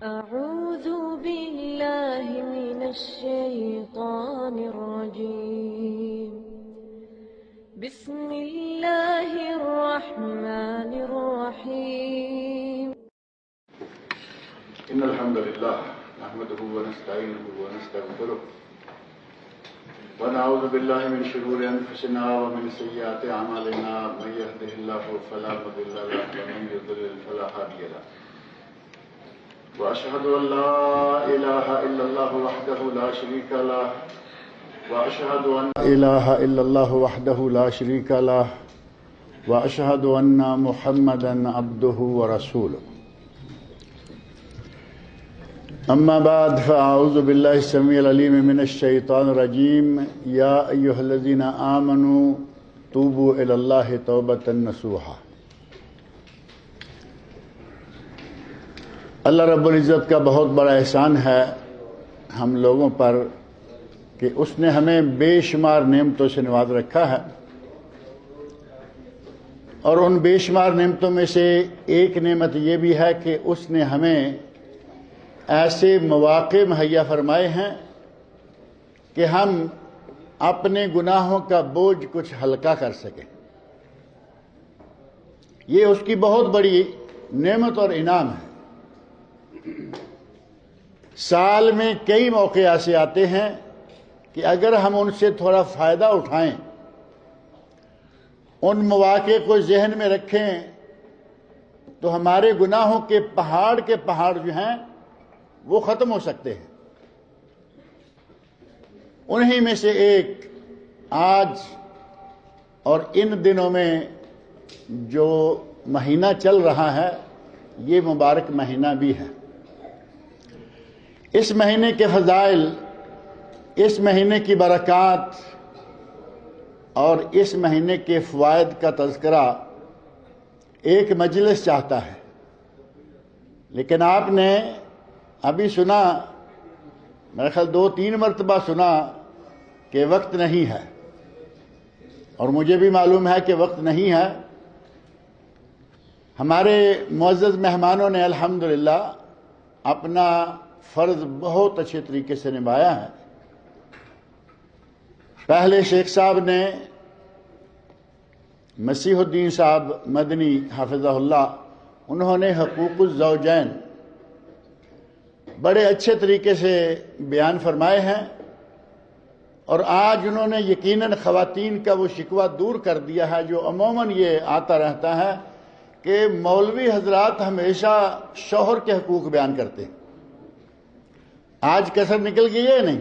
أعوذ بالله من الشيطان الرجيم. بسم الله الرحمن الرحيم. إن الحمد لله نحمده ونستعينه ونستغفره ونعوذ بالله من شرور أنفسنا ومن سيئات أعمالنا من يهده الله فلا مضل له ومن يضلل فلا هادي له وأشهد أن لا إله إلا الله وحده لا شريك له وأشهد أن لا إله إلا الله وحده لا شريك له وأشهد أن محمدا عبده ورسوله. أما بعد فأعوذ بالله السميع العليم من الشيطان الرجيم. يا أيها الذين آمنوا توبوا إلى الله توبة نصوحا. اللہ رب العزت کا بہت بڑا احسان ہے ہم لوگوں پر کہ اس نے ہمیں بے شمار نعمتوں سے نواز رکھا ہے، اور ان بے شمار نعمتوں میں سے ایک نعمت یہ بھی ہے کہ اس نے ہمیں ایسے مواقع مہیا فرمائے ہیں کہ ہم اپنے گناہوں کا بوجھ کچھ ہلکا کر سکیں. یہ اس کی بہت بڑی نعمت اور انعام ہے. سال میں کئی موقع ایسے آتے ہیں کہ اگر ہم ان سے تھوڑا فائدہ اٹھائیں، ان مواقع کو ذہن میں رکھیں، تو ہمارے گناہوں کے پہاڑ جو ہیں وہ ختم ہو سکتے ہیں. انہی میں سے ایک آج اور ان دنوں میں جو مہینہ چل رہا ہے یہ مبارک مہینہ بھی ہے. اس مہینے کے فضائل، اس مہینے کی برکات اور اس مہینے کے فوائد کا تذکرہ ایک مجلس چاہتا ہے، لیکن آپ نے ابھی سنا، میرے خیال 2-3 مرتبہ سنا کہ وقت نہیں ہے، اور مجھے بھی معلوم ہے کہ وقت نہیں ہے. ہمارے معزز مہمانوں نے الحمدللہ اپنا فرض بہت اچھے طریقے سے نبھایا ہے. پہلے شیخ صاحب نے، مسیح الدین صاحب مدنی حافظہ اللہ، انہوں نے حقوق الزوجین بڑے اچھے طریقے سے بیان فرمائے ہیں، اور آج انہوں نے یقیناً خواتین کا وہ شکوہ دور کر دیا ہے جو عموماً یہ آتا رہتا ہے کہ مولوی حضرات ہمیشہ شوہر کے حقوق بیان کرتے ہیں. آج کسر نکل گئی ہے نہیں،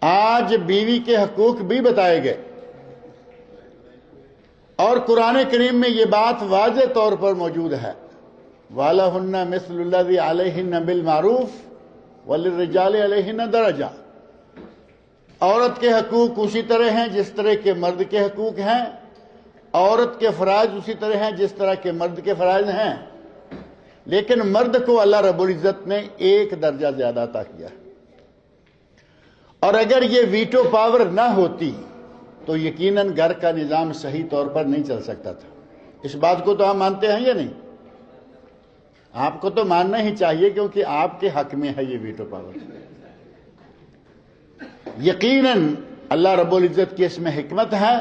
آج بیوی کے حقوق بھی بتائے گئے، اور قرآن کریم میں یہ بات واضح طور پر موجود ہے، وَلَهُنَّ مِثْلُ الَّذِي عَلَيْهِنَّ بِالْمَعْرُوفِ وَلِلرِّجَالِ عَلَيْهِنَّ دَرَجَةٌ. عورت کے حقوق اسی طرح ہیں جس طرح کے مرد کے حقوق ہیں، عورت کے فرائض اسی طرح ہیں جس طرح کے مرد کے فرائض ہیں، لیکن مرد کو اللہ رب العزت نے ایک درجہ زیادہ عطا کیا. اور اگر یہ ویٹو پاور نہ ہوتی تو یقیناً گھر کا نظام صحیح طور پر نہیں چل سکتا تھا. اس بات کو تو ہم مانتے ہیں یا نہیں؟ آپ کو تو ماننا ہی چاہیے، کیونکہ آپ کے حق میں ہے یہ ویٹو پاور. یقیناً اللہ رب العزت کی اس میں حکمت ہے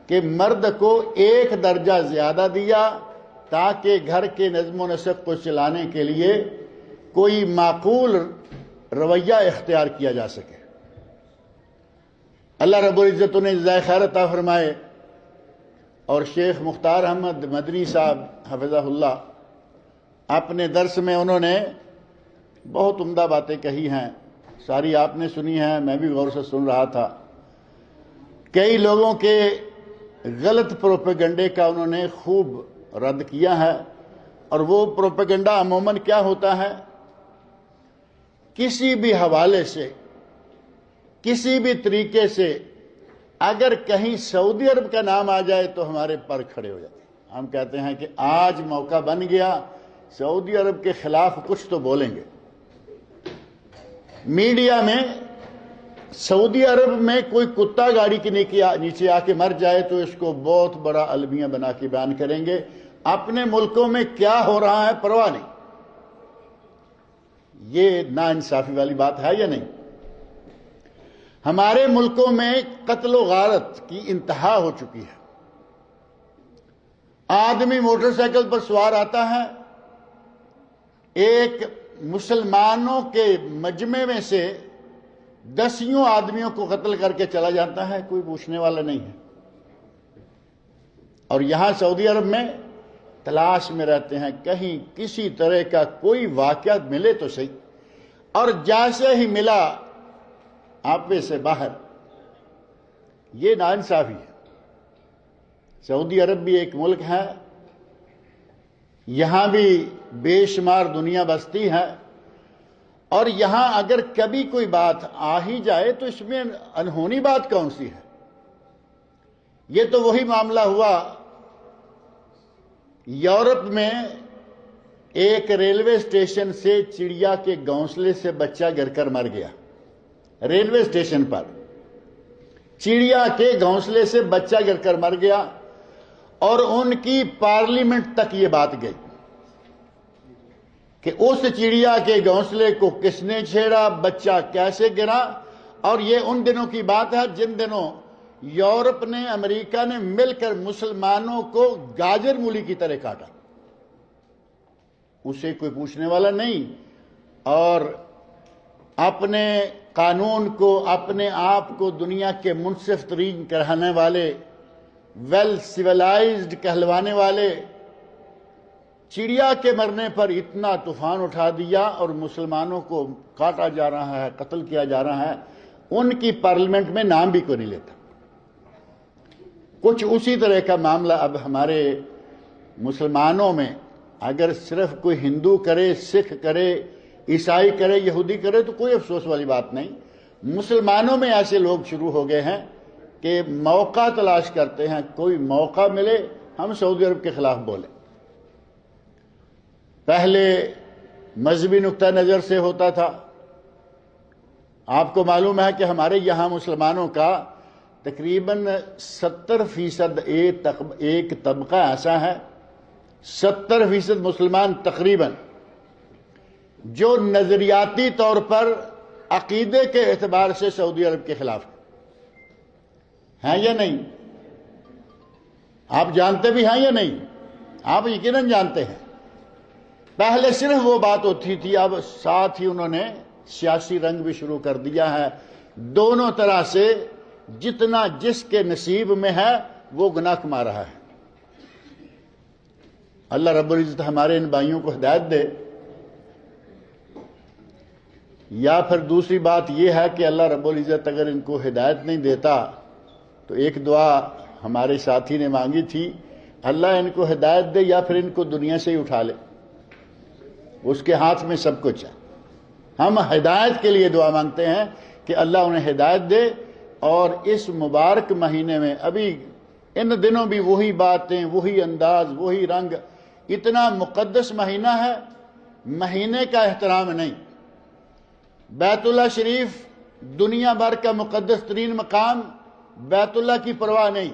کہ مرد کو ایک درجہ زیادہ دیا تاکہ گھر کے نظم و نسق کو چلانے کے لیے کوئی معقول رویہ اختیار کیا جا سکے. اللہ رب العزت انہیں جزائے خیر عطا فرمائے. اور شیخ مختار احمد مدنی صاحب حفظہ اللہ اپنے درس میں انہوں نے بہت عمدہ باتیں کہی ہیں، ساری آپ نے سنی ہیں، میں بھی غور سے سن رہا تھا. کئی لوگوں کے غلط پروپیگنڈے کا انہوں نے خوب رد کیا ہے. اور وہ پروپیگنڈا عموماً کیا ہوتا ہے، کسی بھی حوالے سے، کسی بھی طریقے سے اگر کہیں سعودی عرب کا نام آ جائے تو ہمارے پر کھڑے ہو جاتے ہیں. ہم کہتے ہیں کہ آج موقع بن گیا، سعودی عرب کے خلاف کچھ تو بولیں گے. میڈیا میں سعودی عرب میں کوئی کتا گاڑی کے نیچے آ کے مر جائے تو اس کو بہت بڑا المیہ بنا کے بیان کریں گے. اپنے ملکوں میں کیا ہو رہا ہے پرواہ نہیں. یہ ناانصافی والی بات ہے یا نہیں؟ ہمارے ملکوں میں قتل و غارت کی انتہا ہو چکی ہے. آدمی موٹر سائیکل پر سوار آتا ہے، ایک مسلمانوں کے مجمع میں سے 10 آدمیوں کو قتل کر کے چلا جاتا ہے، کوئی پوچھنے والا نہیں ہے. اور یہاں سعودی عرب میں تلاش میں رہتے ہیں کہیں کسی طرح کا کوئی واقعہ ملے تو صحیح، اور جیسے ہی ملا آپے سے باہر. یہ ناانصافی ہے. سعودی عرب بھی ایک ملک ہے، یہاں بھی بے شمار دنیا بستی ہے، اور یہاں اگر کبھی کوئی بات آ ہی جائے تو اس میں انہونی بات کون سی ہے؟ یہ تو وہی معاملہ ہوا یورپ میں، ایک ریلوے اسٹیشن سے چڑیا کے گھونسلے سے بچہ گر کر مر گیا. ریلوے اسٹیشن پر چڑیا کے گھونسلے سے بچہ گر کر مر گیا، اور ان کی پارلیمنٹ تک یہ بات گئی کہ اس چڑیا کے گھونسلے کو کس نے چھیڑا، بچہ کیسے گرا. اور یہ ان دنوں کی بات ہے جن دنوں یورپ نے، امریکہ نے مل کر مسلمانوں کو گاجر مولی کی طرح کاٹا. اسے کوئی پوچھنے والا نہیں، اور اپنے قانون کو، اپنے آپ کو دنیا کے منصف ترین کہلانے والے، ویل سیولائزڈ کہلوانے والے، چڑیا کے مرنے پر اتنا طوفان اٹھا دیا اور مسلمانوں کو کاٹا جا رہا ہے، قتل کیا جا رہا ہے. ان کی پارلیمنٹ میں نام بھی کوئی نہیں لیتا. کچھ اسی طرح کا معاملہ اب ہمارے مسلمانوں میں، اگر صرف کوئی ہندو کرے، سکھ کرے، عیسائی کرے، یہودی کرے تو کوئی افسوس والی بات نہیں. مسلمانوں میں ایسے لوگ شروع ہو گئے ہیں کہ موقع تلاش کرتے ہیں، کوئی موقع ملے ہم سعودی عرب کے خلاف بولیں. پہلے مذہبی نقطہ نظر سے ہوتا تھا. آپ کو معلوم ہے کہ ہمارے یہاں مسلمانوں کا تقریباً 70% ایک طبقہ ایسا ہے، 70% مسلمان تقریباً، جو نظریاتی طور پر عقیدے کے اعتبار سے سعودی عرب کے خلاف ہیں یا نہیں؟ آپ جانتے بھی ہیں یا نہیں؟ آپ یقیناً جانتے ہیں. پہلے صرف وہ بات ہوتی تھی، اب ساتھ ہی انہوں نے سیاسی رنگ بھی شروع کر دیا ہے. دونوں طرح سے جتنا جس کے نصیب میں ہے وہ گناہ کما رہا ہے. اللہ رب العزت ہمارے ان بھائیوں کو ہدایت دے. یا پھر دوسری بات یہ ہے کہ اللہ رب العزت اگر ان کو ہدایت نہیں دیتا تو ایک دعا ہمارے ساتھی نے مانگی تھی، اللہ ان کو ہدایت دے یا پھر ان کو دنیا سے ہی اٹھا لے. اس کے ہاتھ میں سب کچھ ہے. ہم ہدایت کے لیے دعا مانگتے ہیں کہ اللہ انہیں ہدایت دے. اور اس مبارک مہینے میں، ابھی ان دنوں بھی وہی باتیں، وہی انداز، وہی رنگ. اتنا مقدس مہینہ ہے، مہینے کا احترام نہیں. بیت اللہ شریف دنیا بھر کا مقدس ترین مقام، بیت اللہ کی پرواہ نہیں.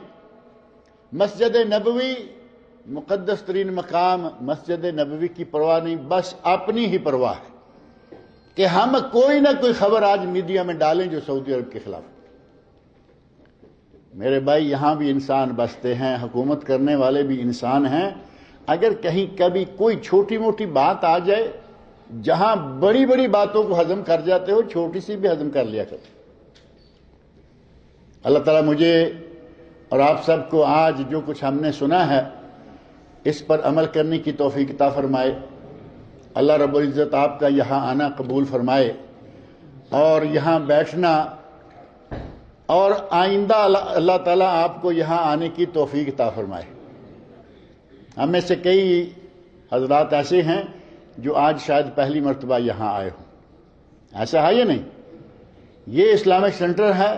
مسجد نبوی مقدس ترین مقام، مسجد نبوی کی پرواہ نہیں، بس اپنی ہی پرواہ ہے کہ ہم کوئی نہ کوئی خبر آج میڈیا میں ڈالیں جو سعودی عرب کے خلاف. میرے بھائی، یہاں بھی انسان بستے ہیں، حکومت کرنے والے بھی انسان ہیں. اگر کہیں کبھی کوئی چھوٹی موٹی بات آ جائے، جہاں بڑی بڑی باتوں کو ہضم کر جاتے ہو، چھوٹی سی بھی ہضم کر لیا کرتے. اللہ تعالیٰ مجھے اور آپ سب کو آج جو کچھ ہم نے سنا ہے اس پر عمل کرنے کی توفیق عطا فرمائے. اللہ رب العزت آپ کا یہاں آنا قبول فرمائے، اور یہاں بیٹھنا، اور آئندہ اللہ تعالیٰ آپ کو یہاں آنے کی توفیق عطا فرمائے. ہم میں سے کئی حضرات ایسے ہیں جو آج شاید پہلی مرتبہ یہاں آئے ہوں. ایسا ہے یا نہیں؟ یہ اسلامک سینٹر ہے،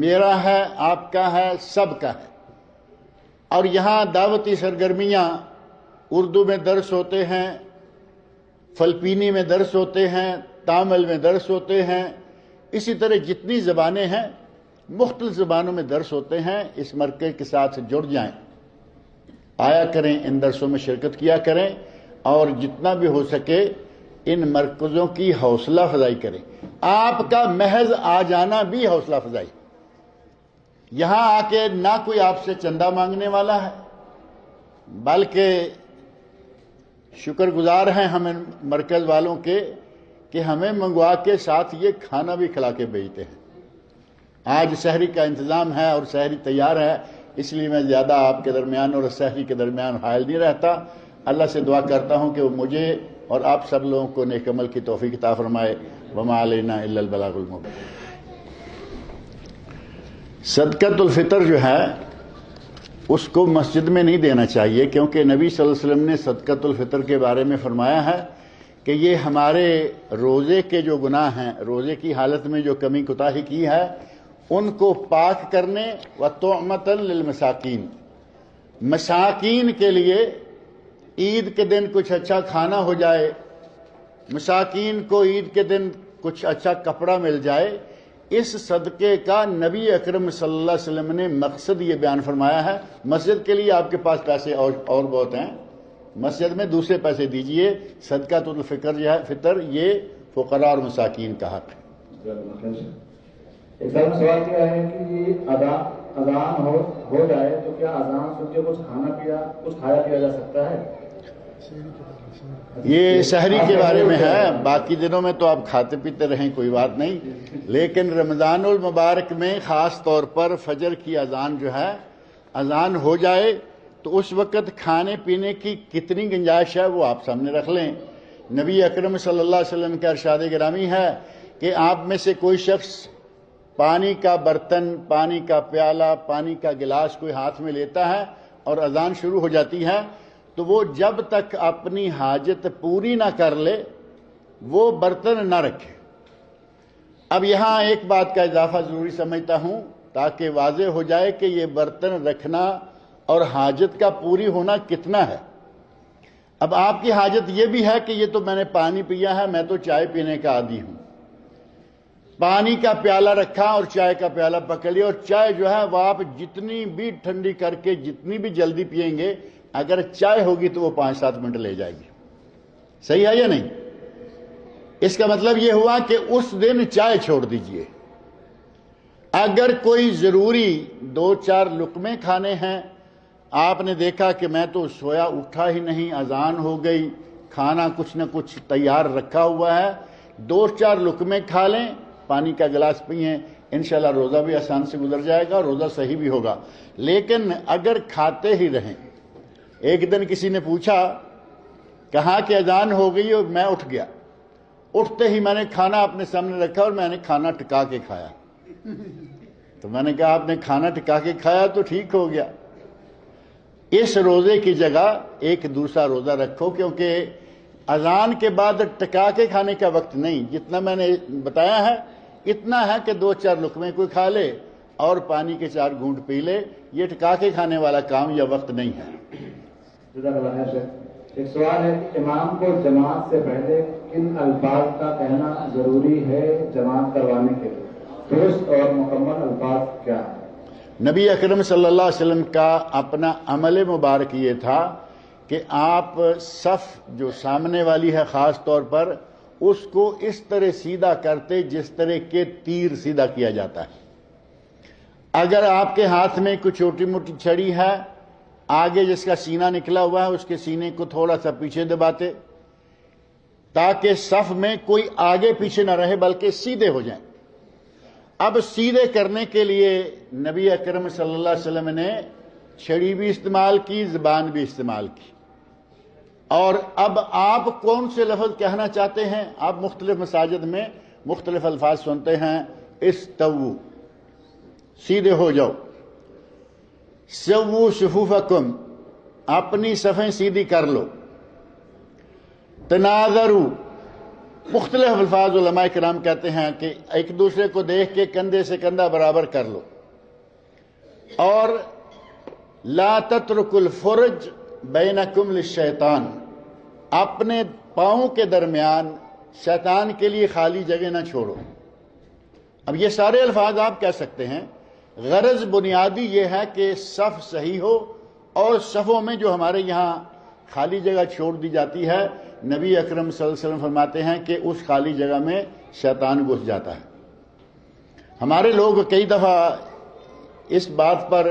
میرا ہے، آپ کا ہے، سب کا ہے. اور یہاں دعوتی سرگرمیاں، اردو میں درس ہوتے ہیں، فلپینی میں درس ہوتے ہیں، تامل میں درس ہوتے ہیں، اسی طرح جتنی زبانیں ہیں مختلف زبانوں میں درس ہوتے ہیں. اس مرکز کے ساتھ جڑ جائیں، آیا کریں، ان درسوں میں شرکت کیا کریں، اور جتنا بھی ہو سکے ان مرکزوں کی حوصلہ افزائی کریں. آپ کا محض آ جانا بھی حوصلہ افزائی. یہاں آ کے نہ کوئی آپ سے چندہ مانگنے والا ہے، بلکہ شکر گزار ہیں ہم مرکز والوں کے کہ ہمیں منگوا کے ساتھ یہ کھانا بھی کھلا کے بھیجتے ہیں. آج سحری کا انتظام ہے اور سحری تیار ہے، اس لیے میں زیادہ آپ کے درمیان اور سحری کے درمیان حائل نہیں رہتا. اللہ سے دعا کرتا ہوں کہ وہ مجھے اور آپ سب لوگوں کو نیک عمل کی توفیق عطا فرمائے. وما علینا الا البلاغ المبین. صدقۃ الفطر جو ہے اس کو مسجد میں نہیں دینا چاہیے، کیونکہ نبی صلی اللہ علیہ وسلم نے صدقۃ الفطر کے بارے میں فرمایا ہے کہ یہ ہمارے روزے کے جو گناہ ہیں، روزے کی حالت میں جو کمی کوتاہی کی ہے، ان کو پاک کرنے وطعمۃ للمساکین، مساکین کے لیے عید کے دن کچھ اچھا کھانا ہو جائے، مساکین کو عید کے دن کچھ اچھا کپڑا مل جائے. اس صدقے کا نبی اکرم صلی اللہ علیہ وسلم نے مقصد یہ بیان فرمایا ہے. مسجد کے لیے آپ کے پاس پیسے اور بہت ہیں، مسجد میں دوسرے پیسے دیجئے. صدقۃ الفطر جو ہے فطر یہ فقراء اور مساکین کا حق ہے. ایک سوال کیا ہے کہ یہ اذان ہو جائے تو کیا اذان سن کے کچھ کھایا پیا جا سکتا ہے؟ یہ سحری کے بارے میں ہے، باقی دنوں میں تو آپ کھاتے پیتے رہیں کوئی بات نہیں، لیکن رمضان المبارک میں خاص طور پر فجر کی اذان جو ہے، اذان ہو جائے تو اس وقت کھانے پینے کی کتنی گنجائش ہے وہ آپ سامنے رکھ لیں. نبی اکرم صلی اللہ علیہ وسلم کا ارشاد گرامی ہے کہ آپ میں سے کوئی شخص پانی کا برتن، پانی کا پیالہ، پانی کا گلاس کوئی ہاتھ میں لیتا ہے اور اذان شروع ہو جاتی ہے تو وہ جب تک اپنی حاجت پوری نہ کر لے وہ برتن نہ رکھے. اب یہاں ایک بات کا اضافہ ضروری سمجھتا ہوں تاکہ واضح ہو جائے کہ یہ برتن رکھنا اور حاجت کا پوری ہونا کتنا ہے. اب آپ کی حاجت یہ بھی ہے کہ یہ تو میں نے پانی پیا ہے، میں تو چائے پینے کا عادی ہوں، پانی کا پیالہ رکھا اور چائے کا پیالہ پکڑ لیا، اور چائے جو ہے وہ آپ جتنی بھی ٹھنڈی کر کے جتنی بھی جلدی پئیں گے، اگر چائے ہوگی تو وہ 5-7 منٹ لے جائے گی. صحیح ہے یا نہیں؟ اس کا مطلب یہ ہوا کہ اس دن چائے چھوڑ دیجئے. اگر کوئی ضروری 2-4 لقمے کھانے ہیں، آپ نے دیکھا کہ میں تو سویا اٹھا ہی نہیں، اذان ہو گئی، کھانا کچھ نہ کچھ تیار رکھا ہوا ہے، 2-4 لقمے کھا لیں، پانی کا گلاس پئیں، انشاءاللہ روزہ بھی آسان سے گزر جائے گا، روزہ صحیح بھی ہوگا. لیکن اگر کھاتے ہی رہیں، ایک دن کسی نے پوچھا، کہا کہ اذان ہو گئی اور میں اٹھ گیا، اٹھتے ہی میں نے کھانا اپنے سامنے رکھا اور میں نے کھانا ٹکا کے کھایا. تو میں نے کہا آپ نے کھانا ٹکا کے کھایا تو ٹھیک ہو گیا، اس روزے کی جگہ ایک دوسرا روزہ رکھو، کیونکہ اذان کے بعد ٹکا کے کھانے کا وقت نہیں. جتنا میں نے بتایا ہے اتنا ہے کہ 2-4 لقمے کوئی کھا لے اور پانی کے 4 گھونٹ پی لے. یہ ٹکا کے کھانے والا کام یا وقت نہیں ہے. جزاک اللہ خیر. ایک سوال ہے کہ امام کو جماعت سے پہلے کن الفاظ کا کہنا ضروری ہے جماعت کروانے کے لیے؟ درست اور مکمل الفاظ کیا ہے؟ نبی اکرم صلی اللہ علیہ وسلم کا اپنا عمل مبارک یہ تھا کہ آپ صف جو سامنے والی ہے خاص طور پر اس کو اس طرح سیدھا کرتے جس طرح کے تیر سیدھا کیا جاتا ہے. اگر آپ کے ہاتھ میں کوئی چھوٹی موٹی چھڑی ہے، آگے جس کا سینہ نکلا ہوا ہے اس کے سینے کو تھوڑا سا پیچھے دباتے تاکہ صف میں کوئی آگے پیچھے نہ رہے بلکہ سیدھے ہو جائیں. اب سیدھے کرنے کے لیے نبی اکرم صلی اللہ علیہ وسلم نے چھڑی بھی استعمال کی، زبان بھی استعمال کی. اور اب آپ کون سے لفظ کہنا چاہتے ہیں؟ آپ مختلف مساجد میں مختلف الفاظ سنتے ہیں. استووا، سیدھے ہو جاؤ. سووا صفوفکم، اپنی صفیں سیدھی کر لو. تناظروا، مختلف الفاظ علماء کرام کہتے ہیں کہ ایک دوسرے کو دیکھ کے کندھے سے کندھا برابر کر لو. اور لا تترکوا الفرج بینکم للشیطان، اپنے پاؤں کے درمیان شیطان کے لیے خالی جگہ نہ چھوڑو. اب یہ سارے الفاظ آپ کہہ سکتے ہیں، غرض بنیادی یہ ہے کہ صف صحیح ہو، اور صفوں میں جو ہمارے یہاں خالی جگہ چھوڑ دی جاتی ہے نبی اکرم صلی اللہ علیہ وسلم فرماتے ہیں کہ اس خالی جگہ میں شیطان گھس جاتا ہے۔ ہمارے لوگ کئی دفعہ اس بات پر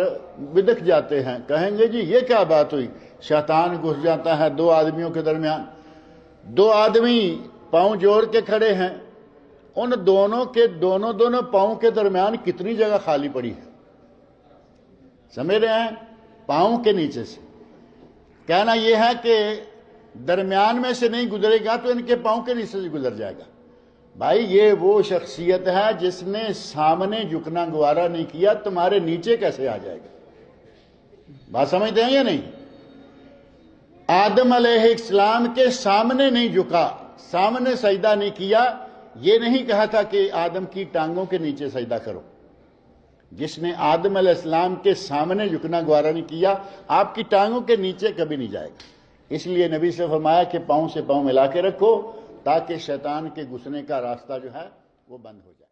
بدک جاتے ہیں، کہیں گے جی یہ کیا بات ہوئی، شیطان گھس جاتا ہے دو آدمیوں کے درمیان، دو آدمی پاؤں جوڑ کے کھڑے ہیں، ان دونوں کے دونوں پاؤں کے درمیان کتنی جگہ خالی پڑی ہے، سمجھ رہے ہیں، پاؤں کے نیچے سے۔ کہنا یہ ہے کہ درمیان میں سے نہیں گزرے گا تو ان کے پاؤں کے نیچے سے گزر جائے گا۔ بھائی یہ وہ شخصیت ہے جس نے سامنے جھکنا گوارا نہیں کیا، تمہارے نیچے کیسے آ جائے گا؟ بات سمجھتے ہیں یا نہیں؟ آدم علیہ السلام کے سامنے نہیں جھکا، سامنے سجدہ نہیں کیا، یہ نہیں کہا تھا کہ آدم کی ٹانگوں کے نیچے سجدہ کرو۔ جس نے آدم علیہ السلام کے سامنے جھکنا گوارا نہیں کیا، آپ کی ٹانگوں کے نیچے کبھی نہیں جائے گا۔ اس لیے نبی سے فرمایا کہ پاؤں سے پاؤں ملا کے رکھو تاکہ شیطان کے گھسنے کا راستہ جو ہے وہ بند ہو جائے۔